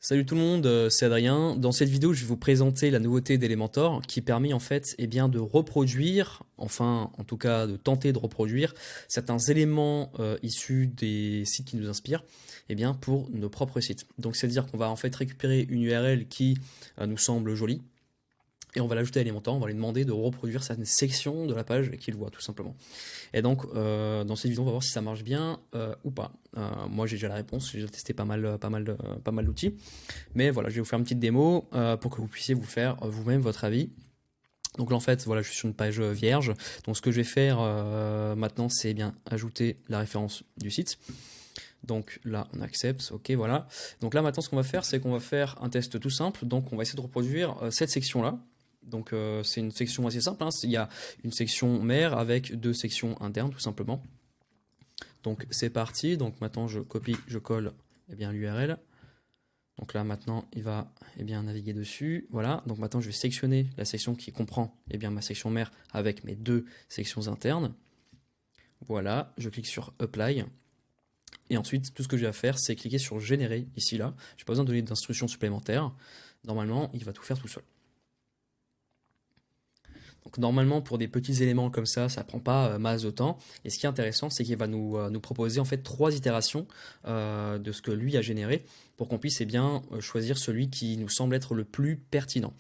Salut tout le monde, c'est Adrien. Dans cette vidéo, je vais vous présenter la nouveauté d'Elementor qui permet en fait de reproduire, enfin en tout cas de tenter de reproduire certains éléments issus des sites qui nous inspirent pour nos propres sites. Donc c'est-à-dire qu'on va en fait récupérer une URL qui nous semble jolie et on va l'ajouter à Elementor, on va lui demander de reproduire certaines sections de la page qu'il voit tout simplement. Et donc dans cette vidéo, on va voir si ça marche bien ou pas. Moi j'ai déjà la réponse, j'ai déjà testé pas mal d'outils. Mais voilà, je vais vous faire une petite démo pour que vous puissiez vous faire vous-même votre avis. Donc là en fait, voilà, je suis sur une page vierge. Donc ce que je vais faire maintenant, c'est ajouter la référence du site. Donc là, on accepte, ok, voilà. Donc là maintenant, ce qu'on va faire, c'est qu'on va faire un test tout simple. Donc on va essayer de reproduire cette section-là. Donc c'est une section assez simple, hein. Il y a une section mère avec deux sections internes tout simplement. Donc c'est parti, donc maintenant je copie, je colle l'URL. Donc là maintenant il va naviguer dessus, voilà. Donc maintenant je vais sélectionner la section qui comprend ma section mère avec mes deux sections internes. Voilà, je clique sur Apply. Et ensuite tout ce que j'ai à faire c'est cliquer sur Générer ici là. J'ai pas besoin de donner d'instructions supplémentaires. Normalement il va tout faire tout seul. Donc normalement pour des petits éléments comme ça prend pas masse de temps. Et ce qui est intéressant, c'est qu'il va nous proposer en fait 3 itérations de ce que lui a généré pour qu'on puisse choisir celui qui nous semble être le plus pertinent.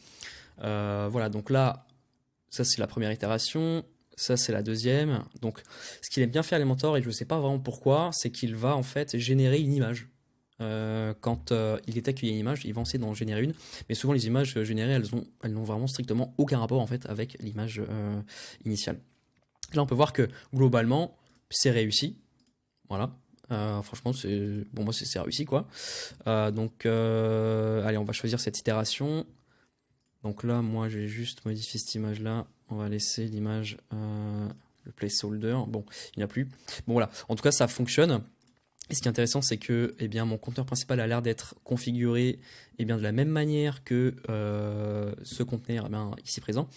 Voilà, donc là, ça c'est la première itération, ça c'est la deuxième. Donc ce qu'il aime bien faire Elementor, et je ne sais pas vraiment pourquoi, c'est qu'il va en fait générer une image. Quand il détecte qu'il y a une image, il va essayer d'en générer une, mais souvent les images générées, elles n'ont vraiment strictement aucun rapport en fait avec l'image initiale. Là, on peut voir que globalement, c'est réussi. Voilà. Franchement, moi c'est réussi quoi. Allez, on va choisir cette itération. Donc là, moi, je vais juste modifier cette image-là. On va laisser l'image, le placeholder. Bon, il n'y a plus. Bon voilà. En tout cas, ça fonctionne. Et ce qui est intéressant, c'est que mon conteneur principal a l'air d'être configuré de la même manière que ce conteneur ici présent.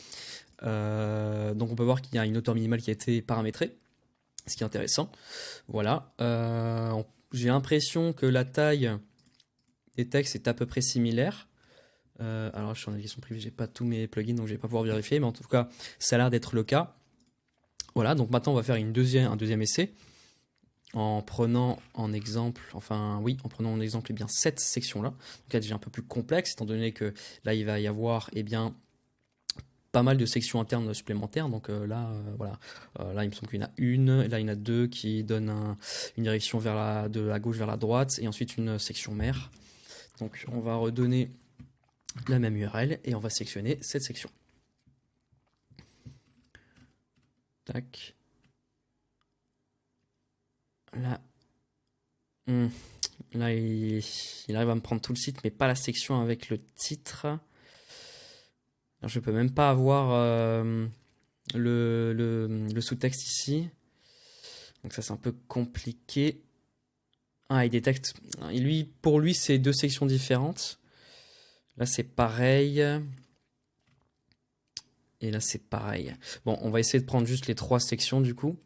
Donc on peut voir qu'il y a une hauteur minimale qui a été paramétrée, ce qui est intéressant. Voilà. J'ai l'impression que la taille des textes est à peu près similaire. Alors je suis en navigation privée, j'ai pas tous mes plugins, donc je vais pas pouvoir vérifier, mais en tout cas, ça a l'air d'être le cas. Voilà, donc maintenant on va faire un deuxième essai. En prenant en exemple, cette section-là. Donc là, déjà un peu plus complexe, étant donné que là, il va y avoir pas mal de sections internes supplémentaires. Donc là, là, il me semble qu'il y en a une, là, il y en a deux qui donnent une direction de la gauche vers la droite, et ensuite une section mère. Donc on va redonner la même URL, et on va sélectionner cette section. Tac. Là, là il arrive à me prendre tout le site, mais pas la section avec le titre. Alors, je peux même pas avoir le sous-texte ici. Donc ça c'est un peu compliqué. Ah, il détecte. Pour lui, c'est deux sections différentes. Là c'est pareil. Et là c'est pareil. Bon, on va essayer de prendre juste les 3 sections du coup.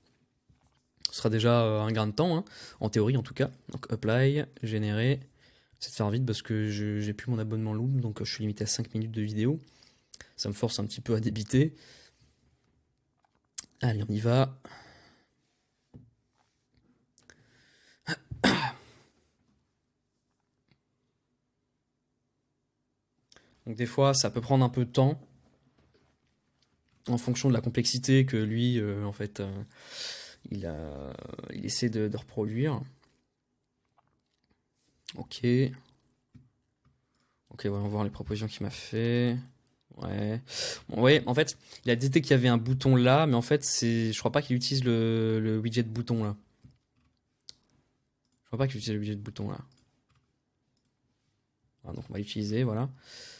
Ce sera déjà un gain de temps, hein, en théorie en tout cas. Donc apply, générer. C'est de faire vite parce que j'ai plus mon abonnement Loom, donc je suis limité à 5 minutes de vidéo. Ça me force un petit peu à débiter. Allez, on y va. Donc des fois, ça peut prendre un peu de temps en fonction de la complexité que lui, il essaie de reproduire. Ok. Ok, on va voir les propositions qu'il m'a fait. Ouais. Bon, ouais, en fait, il a détecté qu'il y avait un bouton là, mais en fait, je crois pas qu'il utilise le widget bouton là. Je crois pas qu'il utilise le widget bouton là. Ah, donc on va l'utiliser, voilà.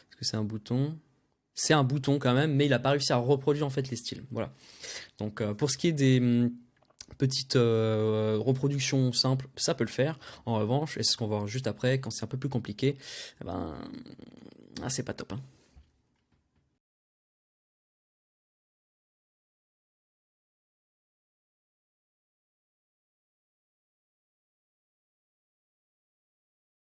Est-ce que c'est un bouton? C'est un bouton quand même, mais il a pas réussi à reproduire en fait les styles. Voilà. Donc pour ce qui est des petites reproductions simples, ça peut le faire. En revanche, et c'est ce qu'on va voir juste après, quand c'est un peu plus compliqué, c'est pas top, hein.